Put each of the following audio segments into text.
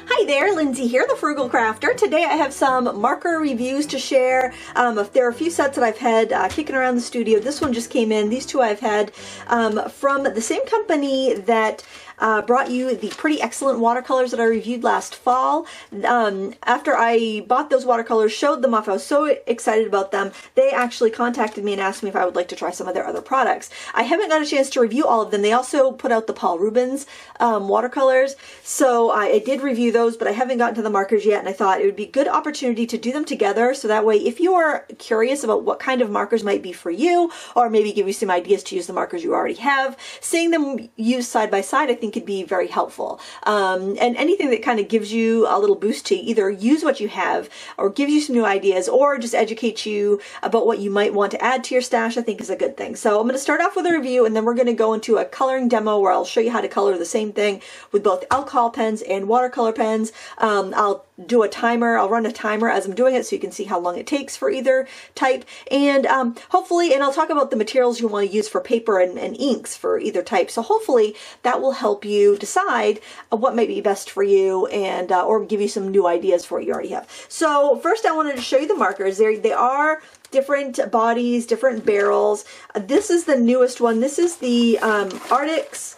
Hi there, Lindsay here, the Frugal Crafter. Today I have some marker reviews to share. There are a few sets that I've had kicking around the studio. This one just came in. These two I've had from the same company that brought you the pretty excellent watercolors that I reviewed last fall. After I bought those watercolors, showed them off, I was so excited about them, they actually contacted me and asked me if I would like to try some of their other products. I haven't got a chance to review all of them. They also put out the Paul Rubens watercolors, so I did review those, but I haven't gotten to the markers yet, and I thought it would be a good opportunity to do them together, so that way if you are curious about what kind of markers might be for you, or maybe give you some ideas to use the markers you already have, seeing them used side by side I think could be very helpful. And anything that kind of gives you a little boost to either use what you have, or gives you some new ideas, or just educate you about what you might want to add to your stash, I think is a good thing. So I'm going to start off with a review, and then we're going to go into a coloring demo where I'll show you how to color the same thing with both alcohol pens and watercolor pens. I'll do a timer. I'll run a timer as I'm doing it so you can see how long it takes for either type, and hopefully, and I'll talk about the materials you want to use for paper and inks for either type, so hopefully that will help you decide what might be best for you, and or give you some new ideas for what you already have. So first I wanted to show you the markers. They are different bodies, different barrels. This is the newest one. This is the Arrtx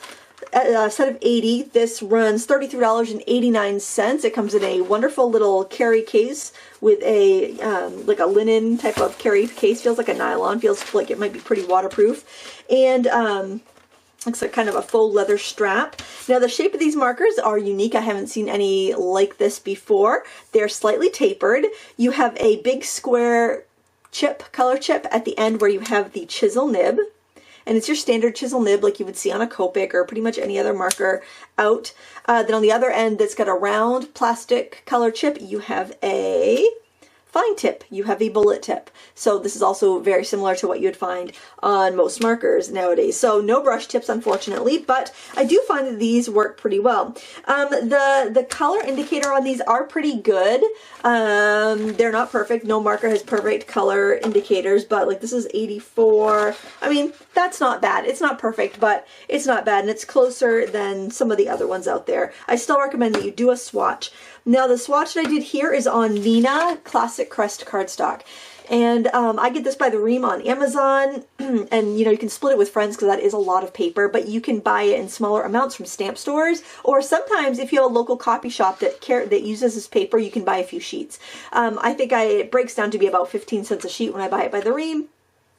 set of 80. This runs $33.89. It comes in a wonderful little carry case with a like a linen type of carry case. Feels like a nylon. Feels like it might be pretty waterproof, and looks like kind of a faux leather strap. Now the shape of these markers are unique. I haven't seen any like this before. They're slightly tapered. You have a big square color chip at the end where you have the chisel nib. And it's your standard chisel nib like you would see on a Copic or pretty much any other marker out. Then on the other end that's got a round plastic color chip, you have a fine tip. You have a bullet tip. So this is also very similar to what you'd find on most markers nowadays. So no brush tips, unfortunately, but I do find that these work pretty well. The color indicator on these are pretty good. They're not perfect. No marker has perfect color indicators, but like this is 84. I mean, that's not bad. It's not perfect, but it's not bad, and it's closer than some of the other ones out there. I still recommend that you do a swatch. Now the swatch that I did here is on Nina Classic Crest cardstock, and I get this by the ream on Amazon, and you know, you can split it with friends because that is a lot of paper, but you can buy it in smaller amounts from stamp stores, or sometimes if you have a local copy shop that uses this paper, you can buy a few sheets. I think it breaks down to be about 15 cents a sheet when I buy it by the ream.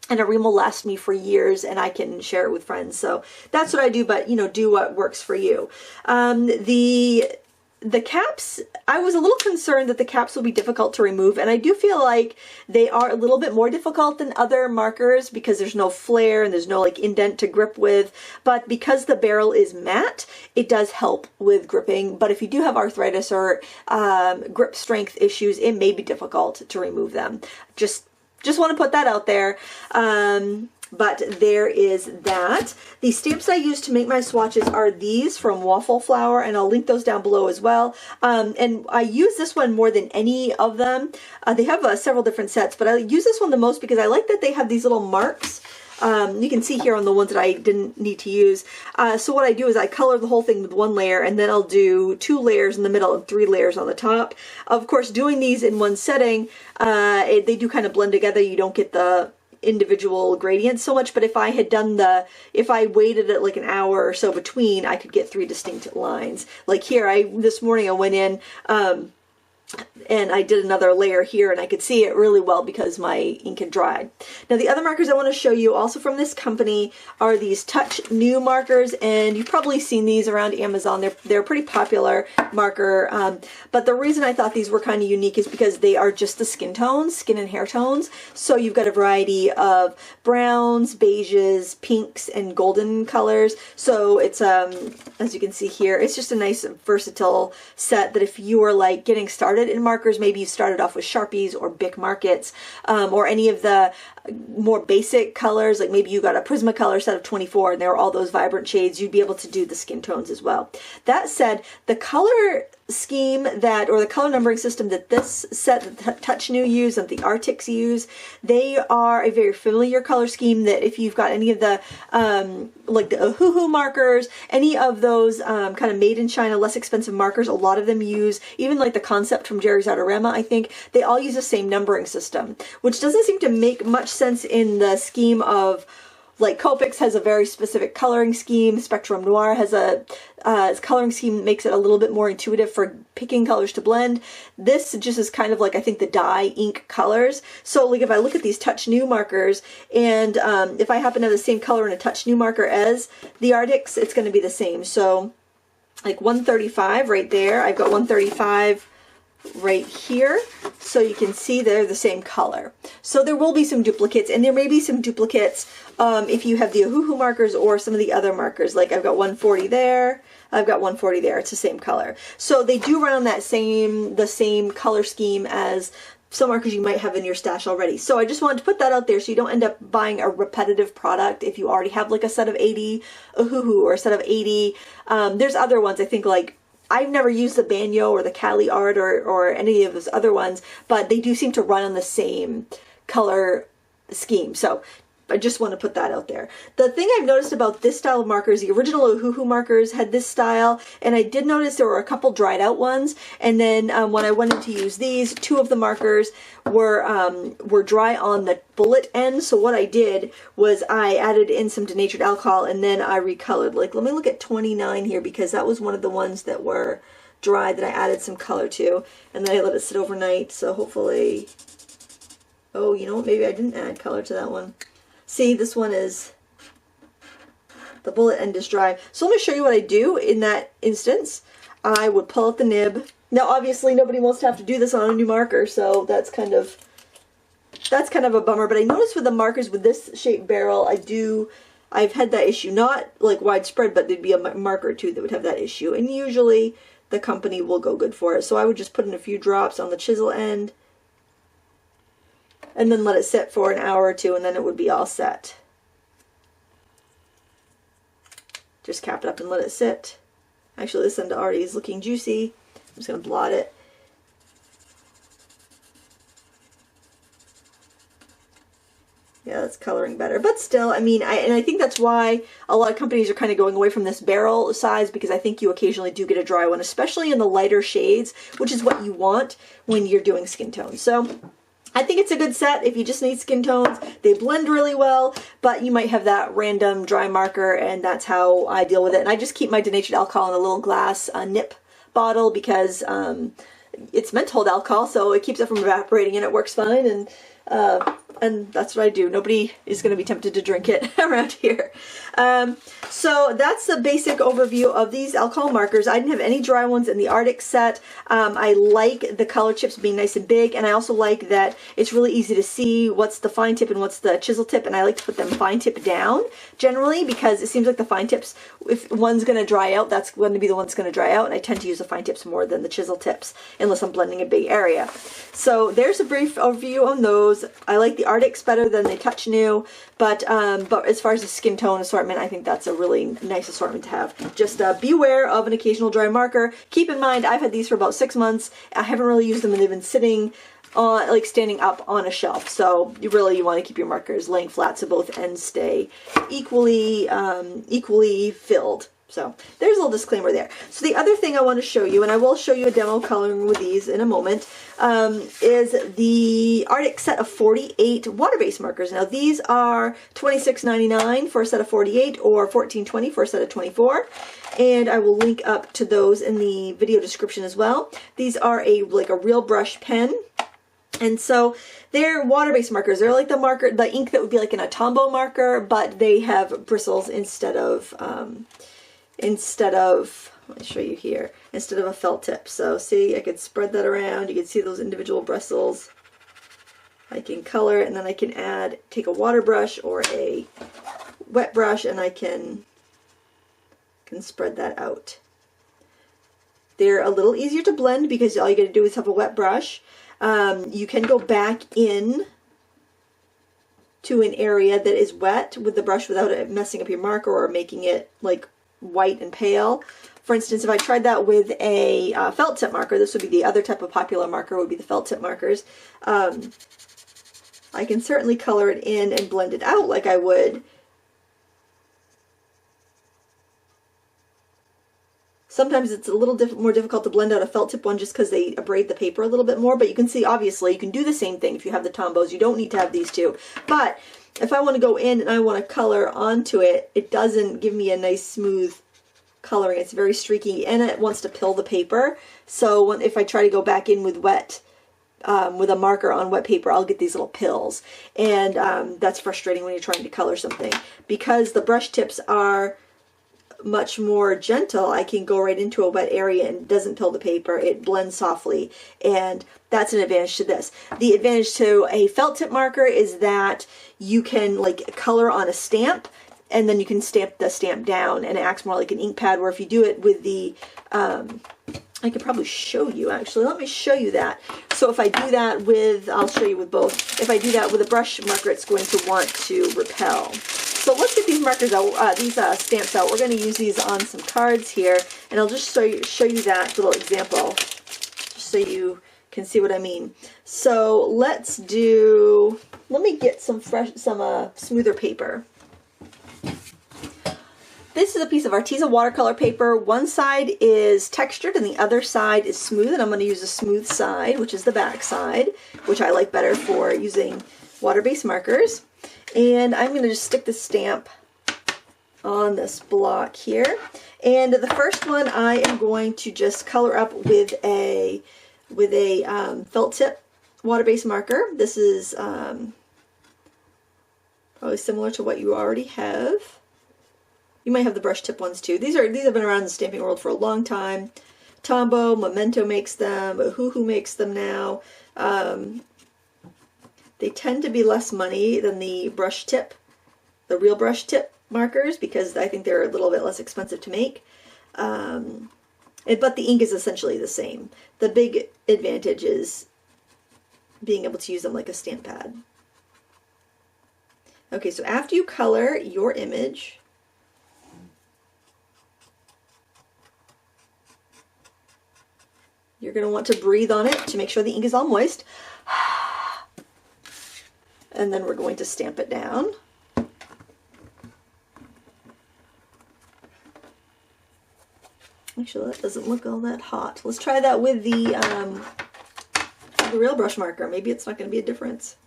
And a ream will last me for years, and I can share it with friends. So that's what I do, but you know, do what works for you. The caps, I was a little concerned that the caps will be difficult to remove, and I do feel like they are a little bit more difficult than other markers because there's no flare and there's no like indent to grip with, but because the barrel is matte, it does help with gripping. But if you do have arthritis or grip strength issues, it may be difficult to remove them. Just want to put that out there. But there is that. The stamps I use to make my swatches are these from Waffle Flower, and I'll link those down below as well. And I use this one more than any of them. They have several different sets, but I use this one the most because I like that they have these little marks. You can see here on the ones that I didn't need to use. So what I do is I color the whole thing with one layer, and then I'll do 2 layers in the middle and 3 layers on the top. Of course, doing these in one setting, they do kind of blend together. You don't get the individual gradients so much, but if I waited it like an hour or so between, I could get 3 distinct lines. Like here, this morning I went in, and I did another layer here, and I could see it really well because my ink had dried. Now the other markers I want to show you also from this company are these Touch New markers, and you've probably seen these around Amazon. They're a pretty popular marker, but the reason I thought these were kind of unique is because they are just the skin and hair tones. So you've got a variety of browns, beiges, pinks, and golden colors. So it's as you can see here, it's just a nice versatile set that if you are like getting started in markers, maybe you started off with Sharpies or Bic markers, or any of the more basic colors, like maybe you got a Prismacolor set of 24 and there are all those vibrant shades, you'd be able to do the skin tones as well. That said, the color scheme that, or the color numbering system that this set, the Touch New use and the Arrtx use, they are a very familiar color scheme that if you've got any of the like the Ohuhu markers, any of those kind of made in China, less expensive markers, a lot of them use, even like the Concept from Jerry's Artorama, I think, they all use the same numbering system, which doesn't seem to make much sense in the scheme of, like, Copics has a very specific coloring scheme. Spectrum Noir has a coloring scheme that makes it a little bit more intuitive for picking colors to blend. This just is kind of like, I think, the dye ink colors. So like if I look at these Touch New markers and if I happen to have the same color in a Touch New marker as the Arrtx, it's going to be the same. So like 135 right there. I've got 135 right here, so you can see they're the same color. So there will be some duplicates, and there may be some duplicates if you have the Ohuhu markers or some of the other markers. Like I've got 140 there, I've got 140 there, it's the same color. So they do run on that the same color scheme as some markers you might have in your stash already. So I just wanted to put that out there so you don't end up buying a repetitive product if you already have like a set of 80 Ohuhu or a set of 80. There's other ones, I think, like I've never used the Banyo or the Cali Art or any of those other ones, but they do seem to run on the same color scheme. So I just want to put that out there. The thing I've noticed about this style of markers, the original Ohuhu markers had this style, and I did notice there were a couple dried out ones, and then when I went in to use these, two of the markers were dry on the bullet end. So what I did was I added in some denatured alcohol and then I recolored. Like, let me look at 29 here, because that was one of the ones that were dry that I added some color to, and then I let it sit overnight. So hopefully, oh, you know what, maybe I didn't add color to that one. See, this one is, the bullet end is dry. So let me show you what I do in that instance. I would pull out the nib. Now obviously nobody wants to have to do this on a new marker, so that's kind of a bummer. But I noticed with the markers with this shaped barrel, I've had that issue, not like widespread, but there'd be a marker or two that would have that issue, and usually the company will go good for it. So I would just put in a few drops on the chisel end and then let it sit for an hour or two, and then it would be all set. Just cap it up and let it sit. Actually, this end already is looking juicy. I'm just going to blot it. Yeah, that's coloring better. But still, I mean, I think that's why a lot of companies are kind of going away from this barrel size, because I think you occasionally do get a dry one, especially in the lighter shades, which is what you want when you're doing skin tones. So I think it's a good set if you just need skin tones. They blend really well, but you might have that random dry marker, and that's how I deal with it. And I just keep my denatured alcohol in a little glass nip bottle, because it's meant to hold alcohol, so it keeps it from evaporating, and it works fine. And that's what I do. Nobody is going to be tempted to drink it around here. So that's the basic overview of these alcohol markers. I didn't have any dry ones in the Arrtx set. I like the color chips being nice and big, and I also like that it's really easy to see what's the fine tip and what's the chisel tip, and I like to put them fine tip down generally, because it seems like the fine tips, if one's going to dry out, that's going to be the one that's going to dry out, and I tend to use the fine tips more than the chisel tips unless I'm blending a big area. So there's a brief overview on those. I like the Arrtx better than the Touch New, but as far as the skin tone assortment, I think that's a really nice assortment to have. Just beware of an occasional dry marker. Keep in mind, I've had these for about 6 months. I haven't really used them, and they've been sitting on, like, standing up on a shelf. So you want to keep your markers laying flat so both ends stay equally filled. So there's a little disclaimer there. So the other thing I want to show you, and I will show you a demo coloring with these in a moment, is the Arrtx set of 48 water-based markers. Now these are $26.99 for a set of 48, or $14.20 for a set of 24. And I will link up to those in the video description as well. These are like a real brush pen. And so they're water-based markers. They're like the ink that would be like an Tombow marker, but they have bristles instead of, let me show you here, instead of a felt tip. So see, I could spread that around. You can see those individual bristles. I can color it, and then I can take a water brush or a wet brush, and I can spread that out. They're a little easier to blend because all you got to do is have a wet brush. You can go back in to an area that is wet with the brush without it messing up your marker or making it like white and pale. For instance, if I tried that with a felt tip marker, this would be the other type of popular marker, would be the felt tip markers. I can certainly color it in and blend it out like I would. Sometimes it's a little more difficult to blend out a felt tip one just because they abrade the paper a little bit more, but you can see obviously you can do the same thing if you have the Tombows. You don't need to have these two. But if I want to go in and I want to color onto it, it doesn't give me a nice smooth coloring. It's very streaky and it wants to pill the paper. So if I try to go back in with wet, with a marker on wet paper, I'll get these little pills. And that's frustrating when you're trying to color something. Because the brush tips are much more gentle, I can go right into a wet area and it doesn't pill the paper. It blends softly, and that's an advantage to this. The advantage to a felt tip marker is that you can like color on a stamp and then you can stamp the stamp down and it acts more like an ink pad, where if you do it with the I could probably show you actually. Let me show you that. So if I do that with, I'll show you with both. If I do that with a brush marker, it's going to want to repel. So let's get these markers out, these stamps out. We're going to use these on some cards here, and I'll just show you that little example, just so you can see what I mean. So let's do, let me get some smoother paper. This is a piece of Arrtx watercolor paper. One side is textured and the other side is smooth, and I'm going to use the smooth side, which is the back side, which I like better for using water-based markers. And I'm going to just stick the stamp on this block here. And the first one I am going to just color up with a felt tip water-based marker. This is probably similar to what you already have. You might have the brush tip ones too. These have been around in the stamping world for a long time. Tombow, Memento makes them, Hoo makes them now. They tend to be less money than the brush tip, the real brush tip markers, because I think they're a little bit less expensive to make. But the ink is essentially the same. The big advantage is being able to use them like a stamp pad. Okay, so after you color your image, you're going to want to breathe on it to make sure the ink is all moist. And then we're going to stamp it down. Actually, that doesn't look all that hot. Let's try that with the real brush marker. Maybe it's not going to be a difference.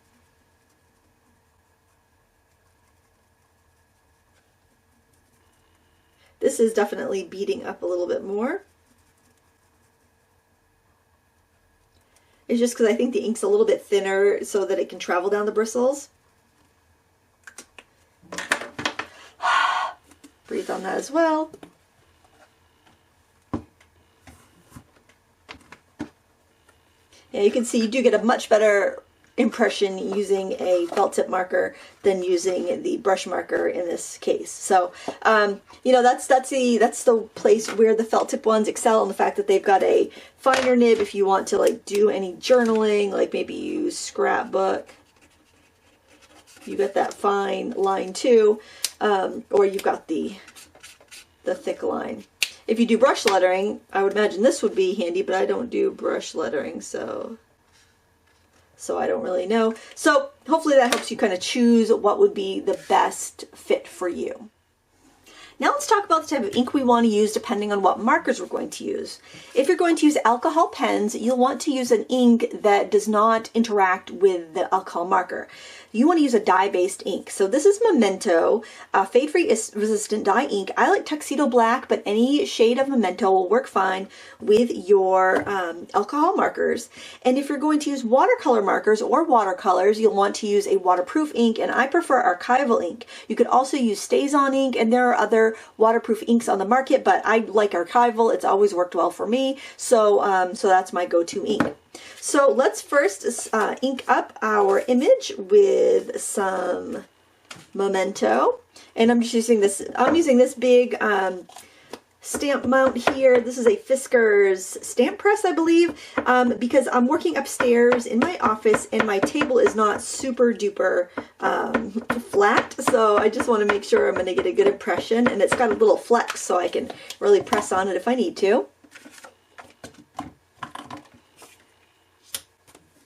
This is definitely beating up a little bit more. It's just because I think the ink's a little bit thinner so that it can travel down the bristles. Breathe on that as well. Yeah, you can see you do get a much better impression using a felt tip marker than using the brush marker in this case. So, you know, that's the place where the felt tip ones excel, in the fact that they've got a finer nib if you want to like do any journaling, like maybe use scrapbook. You got that fine line too, or you've got the thick line. If you do brush lettering, I would imagine this would be handy, but I don't do brush lettering, so I don't really know. So hopefully that helps you kind of choose what would be the best fit for you. Now let's talk about the type of ink we want to use depending on what markers we're going to use. If you're going to use alcohol pens, you'll want to use an ink that does not interact with the alcohol marker. You want to use a dye-based ink. So this is Memento, fade-free resistant dye ink. I like Tuxedo Black, but any shade of Memento will work fine with your alcohol markers. And if you're going to use watercolor markers or watercolors, you'll want to use a waterproof ink, and I prefer archival ink. You could also use StazOn ink, and there are other waterproof inks on the market, but I like archival. It's always worked well for me, so so that's my go-to ink. So let's first ink up our image with some Memento, and I'm just using this. I'm using this big stamp mount here. This is a Fisker's stamp press, I believe, because I'm working upstairs in my office and my table is not super duper flat, so I just want to make sure I'm going to get a good impression, and it's got a little flex so I can really press on it if I need to.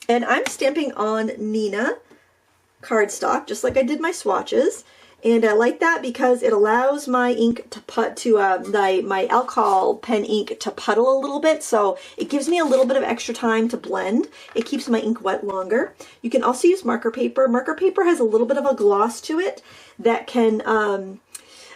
And I'm stamping on Nina cardstock, just like I did my swatches. And I like that because it allows my ink to my alcohol pen ink to puddle a little bit. So it gives me a little bit of extra time to blend. It keeps my ink wet longer. You can also use marker paper. Marker paper has a little bit of a gloss to it that can,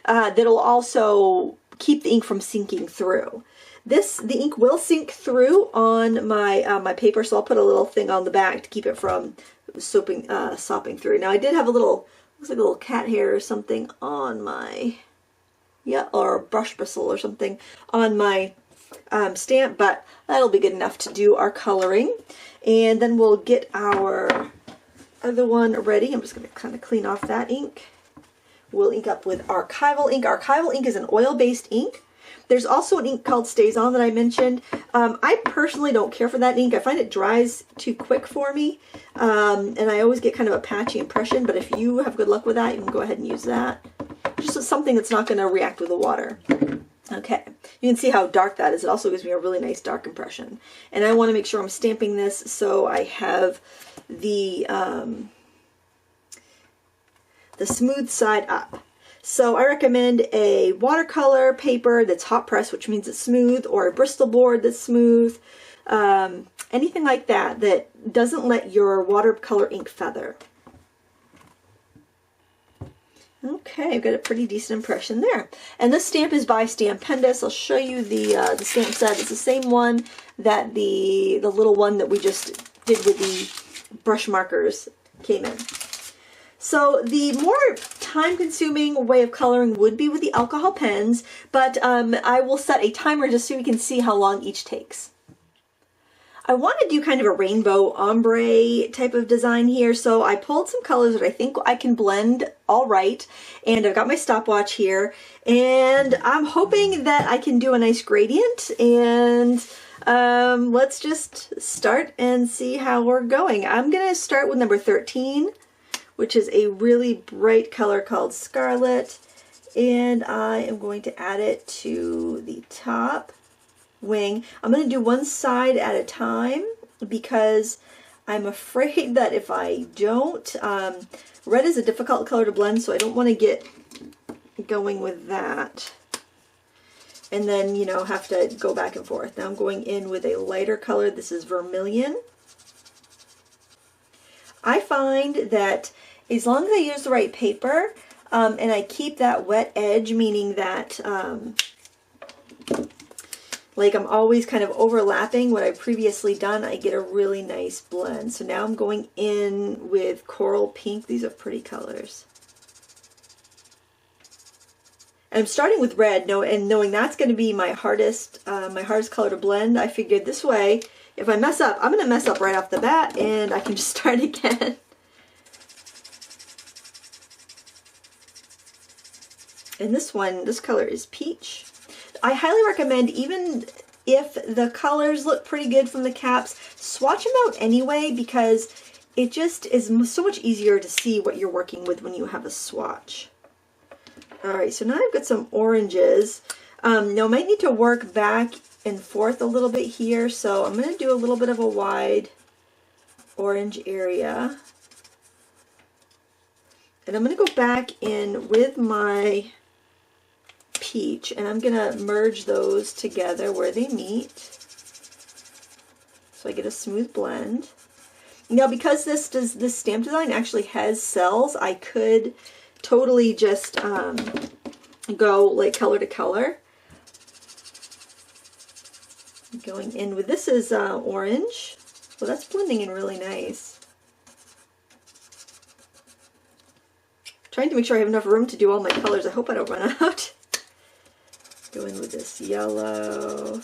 that'll also keep the ink from sinking through. The ink will sink through on my my paper, so I'll put a little thing on the back to keep it from sopping through. Now I did have a little, looks like a little cat hair or something on my, yeah, or a brush bristle or something on my stamp, but that'll be good enough to do our coloring. And then we'll get our other one ready. I'm just going to kind of clean off that ink. We'll ink up with Archival ink. Archival ink is an oil-based ink. There's also an ink called Stays On that I mentioned. I personally don't care for that ink. I find it dries too quick for me, and I always get kind of a patchy impression, but if you have good luck with that, you can go ahead and use that. Just something that's not going to react with the water. Okay, you can see how dark that is. It also gives me a really nice dark impression. And I want to make sure I'm stamping this so I have the smooth side up. So I recommend a watercolor paper that's hot press, which means it's smooth, or a Bristol board that's smooth. Anything like that that doesn't let your watercolor ink feather. Okay, I've got a pretty decent impression there. And this stamp is by Stampendous. I'll show you the stamp set. It's the same one that the little one that we just did with the brush markers came in. So the more time-consuming way of coloring would be with the alcohol pens, but I will set a timer just so we can see how long each takes. I want to do kind of a rainbow ombre type of design here, so I pulled some colors that I think I can blend all right, and I've got my stopwatch here, and I'm hoping that I can do a nice gradient, and let's just start and see how we're going. I'm going to start with number 13. Which is a really bright color called Scarlet, and I am going to add it to the top wing. I'm going to do one side at a time because I'm afraid that if I don't, red is a difficult color to blend, so I don't want to get going with that and then, you know, have to go back and forth. Now I'm going in with a lighter color. This is Vermilion. I find that as long as I use the right paper and I keep that wet edge, meaning that like I'm always kind of overlapping what I've previously done, I get a really nice blend. So now I'm going in with Coral Pink. These are pretty colors. And I'm starting with red, and knowing that's going to be my hardest color to blend. I figured this way, if I mess up, I'm going to mess up right off the bat, and I can just start again. And this color is Peach. I highly recommend, even if the colors look pretty good from the caps, swatch them out anyway, because it just is so much easier to see what you're working with when you have a swatch. Alright, so now I've got some oranges. Now I might need to work back and forth a little bit here, so I'm going to do a little bit of a wide orange area. And I'm going to go back in with my peach, and I'm going to merge those together where they meet, so I get a smooth blend. Now, because this stamp design actually has cells, I could totally just go like color to color. Going in with, this is orange, well, that's blending in really nice. Trying to make sure I have enough room to do all my colors. I hope I don't run out. Go in with this yellow.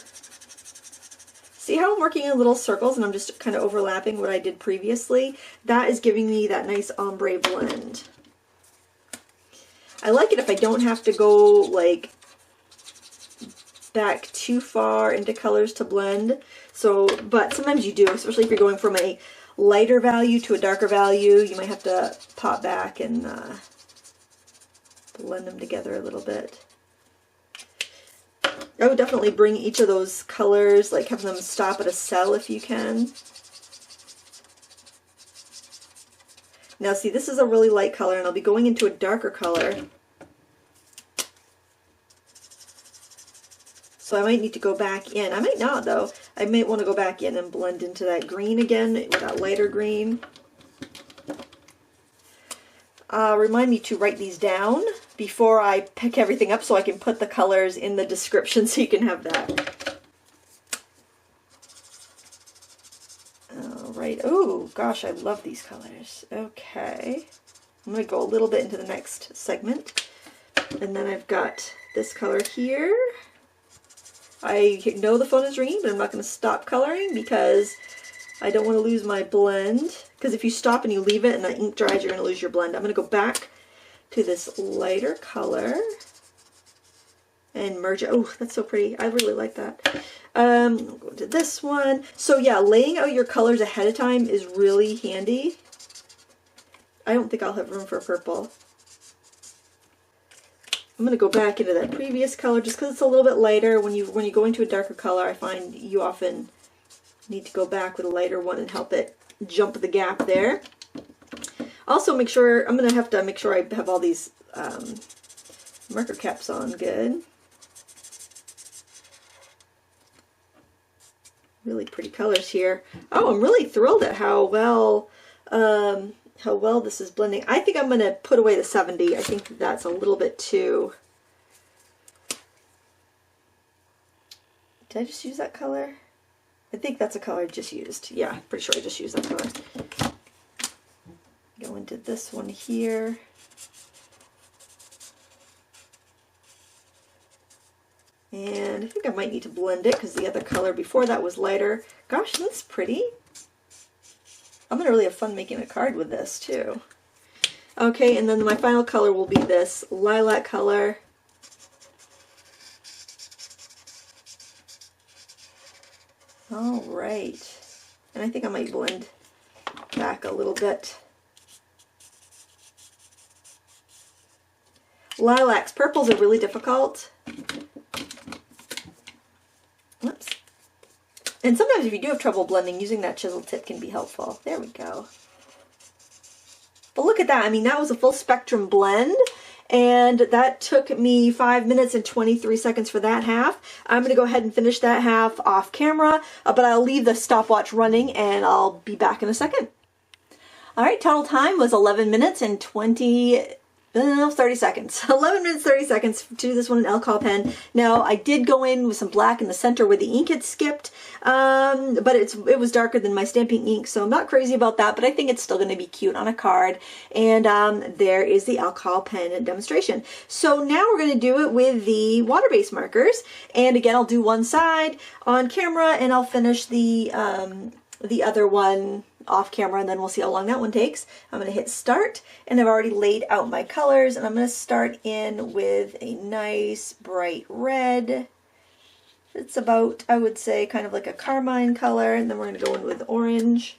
See how I'm working in little circles and I'm just kind of overlapping what I did previously? That is giving me that nice ombre blend. I like it if I don't have to go like back too far into colors to blend. So, but sometimes you do, especially if you're going from a lighter value to a darker value, you might have to pop back and blend them together a little bit. I would definitely bring each of those colors, like have them stop at a cell if you can. Now see, this is a really light color, and I'll be going into a darker color. So I might need to go back in. I might not, though. I might want to go back in and blend into that green again, with that lighter green. Remind me to write these down before I pick everything up so I can put the colors in the description so you can have that. Alright, oh gosh, I love these colors. Okay, I'm going to go a little bit into the next segment. And then I've got this color here. I know the phone is ringing, but I'm not going to stop coloring because I don't want to lose my blend. Because if you stop and you leave it and the ink dries, you're going to lose your blend. I'm going to go back to this lighter color and merge it. Oh, that's so pretty. I really like that. I'll go into this one. So yeah, laying out your colors ahead of time is really handy. I don't think I'll have room for purple. I'm going to go back into that previous color just because it's a little bit lighter. When you go into a darker color, I find you often need to go back with a lighter one and help it jump the gap there. Also make sure, I'm going to have to make sure I have all these marker caps on good. Really pretty colors here. Oh, I'm really thrilled at how well this is blending. I think I'm going to put away the 70. I think that's a little bit too... Did I just use that color? I think that's a color I just used. Yeah, pretty sure I just used that color. Go into this one here. And I think I might need to blend it because the other color before that was lighter. Gosh, that's pretty. I'm going to really have fun making a card with this too. Okay, and then my final color will be this lilac color. All right. And I think I might blend back a little bit. Lilacs. Purples are really difficult. Whoops. And sometimes if you do have trouble blending, using that chisel tip can be helpful. There we go. But look at that. I mean, that was a full spectrum blend. And that took me 5 minutes and 23 seconds for that half. I'm going to go ahead and finish that half off camera, but I'll leave the stopwatch running and I'll be back in a second. All right, total time was 11 minutes and 30 seconds. 11 minutes, 30 seconds to do this one in alcohol pen. Now, I did go in with some black in the center where the ink had skipped, but it was darker than my stamping ink, so I'm not crazy about that, but I think it's still going to be cute on a card. And there is the alcohol pen demonstration. So now we're going to do it with the water-based markers. And again, I'll do one side on camera, and I'll finish the other one off camera, and then we'll see how long that one takes. I'm going to hit start, and I've already laid out my colors, and I'm going to start in with a nice bright red. It's about, I would say, kind of like a carmine color, and then we're going to go in with orange.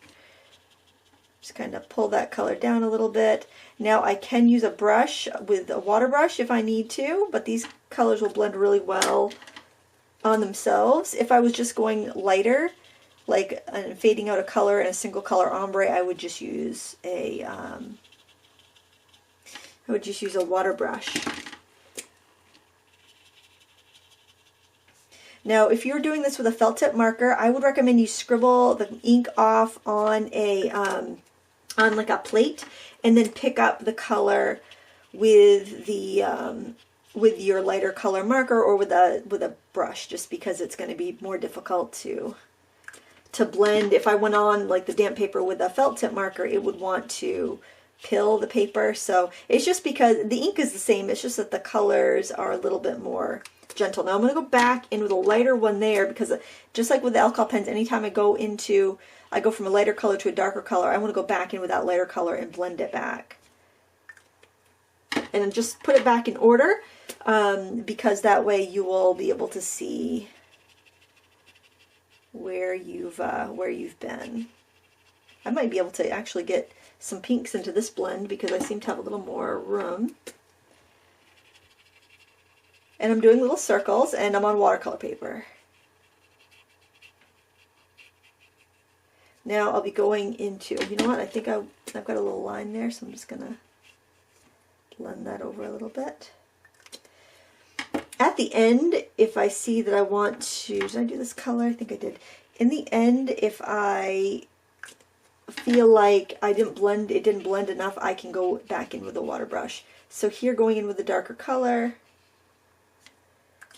Just kind of pull that color down a little bit. Now I can use a brush with a water brush if I need to, but these colors will blend really well on themselves. If I was just going lighter, like fading out a color in a single color ombre, I would just use a water brush. Now, if you're doing this with a felt tip marker, I would recommend you scribble the ink off on a on like a plate, and then pick up the color with the with your lighter color marker or with a brush, just because it's going to be more difficult to blend. If I went on like the damp paper with a felt tip marker, it would want to pill the paper. So it's just because the ink is the same, it's just that the colors are a little bit more gentle. Now I'm going to go back in with a lighter one there, because just like with the alcohol pens, anytime I go from a lighter color to a darker color, I want to go back in with that lighter color and blend it back. And then just put it back in order. because that way you will be able to see where you've been. I might be able to actually get some pinks into this blend because I seem to have a little more room. And I'm doing little circles, and I'm on watercolor paper. Now I'll be going into, you know what, I think I've got a little line there, so I'm just going to blend that over a little bit. At the end, if I see that I want to, did I do this color? I think I did. In the end, if I feel like it didn't blend enough, I can go back in with a water brush. So here, going in with a darker color,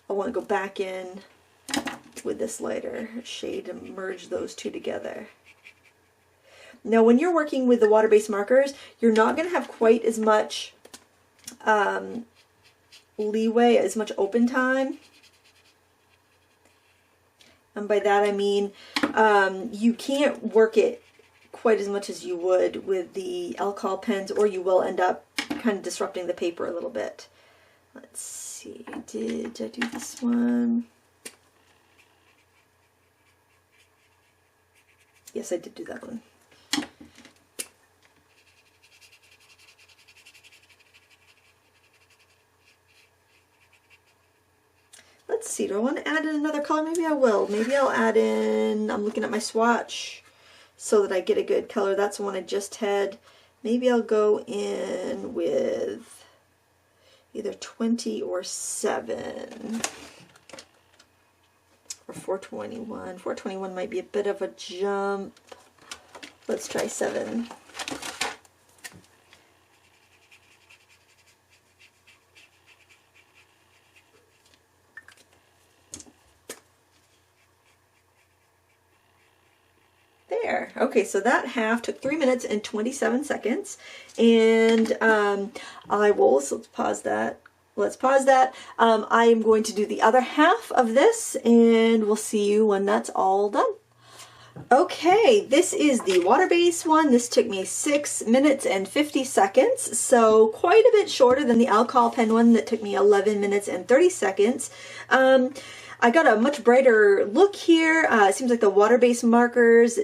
I want to go back in with this lighter shade and merge those two together. Now, when you're working with the water-based markers, you're not going to have quite as much leeway, as much open time. And by that I mean you can't work it quite as much as you would with the alcohol pens, or you will end up kind of disrupting the paper a little bit. Let's see, did I do this one? Yes, I did do that one. Let's see, do I want to add in another color? Maybe I will. Maybe I'll add in, I'm looking at my swatch so that I get a good color. That's the one I just had. Maybe I'll go in with either 20 or 7. Or 421. 421 might be a bit of a jump. Let's try 7. There. Okay, so that half took 3 minutes and 27 seconds. And I will, so let's pause that. Let's pause that. I am going to do the other half of this, and we'll see you when that's all done. Okay, this is the water-based one. This took me 6 minutes and 50 seconds, so quite a bit shorter than the alcohol pen one that took me 11 minutes and 30 seconds. I got a much brighter look here. It seems like the water-based markers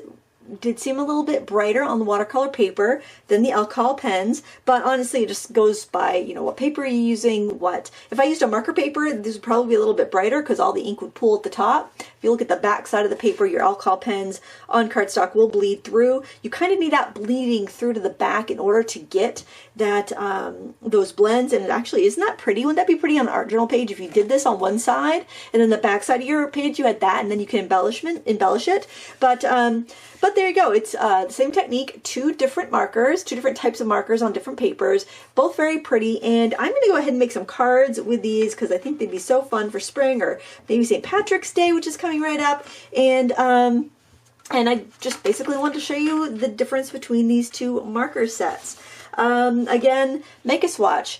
did seem a little bit brighter on the watercolor paper than the alcohol pens, but honestly it just goes by, you know, what paper you're using. What if I used a marker paper, this would probably be a little bit brighter because all the ink would pool at the top. If you look at the back side of the paper, your alcohol pens on cardstock will bleed through. You kind of need that bleeding through to the back in order to get that those blends. And it actually, isn't that pretty? Wouldn't that be pretty on an art journal page if you did this on one side and then the back side of your page you had that, and then you can embellish it. But there you go. It's the same technique, 2 different markers, 2 different types of markers on different papers, both very pretty. And I'm going to go ahead and make some cards with these because I think they'd be so fun for spring, or maybe St. Patrick's Day, which is coming right up. And I just basically want to show you the difference between these 2 marker sets. Again, make a swatch.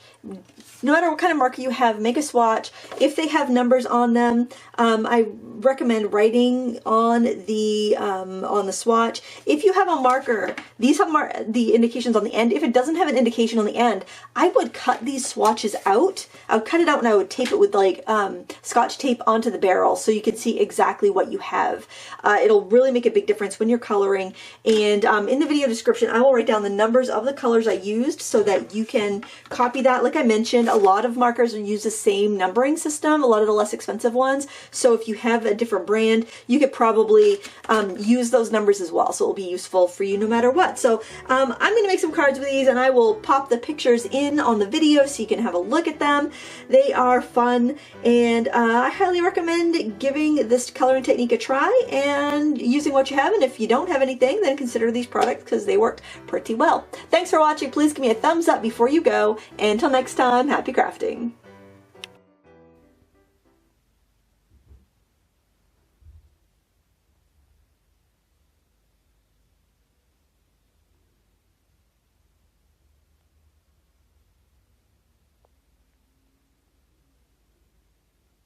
No matter what kind of marker you have, make a swatch. If they have numbers on them, I recommend writing on the swatch. If you have a marker, these have the indications on the end. If it doesn't have an indication on the end, I would cut these swatches out. I would cut it out and I would tape it with like Scotch tape onto the barrel so you can see exactly what you have. It'll really make a big difference when you're coloring. And in the video description, I will write down the numbers of the colors I used so that you can copy that. Like I mentioned, a lot of markers use the same numbering system, a lot of the less expensive ones. So if you have a different brand, you could probably use those numbers as well. So it'll be useful for you no matter what. So I'm going to make some cards with these, and I will pop the pictures in on the video so you can have a look at them. They are fun, and I highly recommend giving this coloring technique a try and using what you have. And if you don't have anything, then consider these products because they worked pretty well. Thanks for watching. Please give me a thumbs up before you go. And until next time, happy crafting.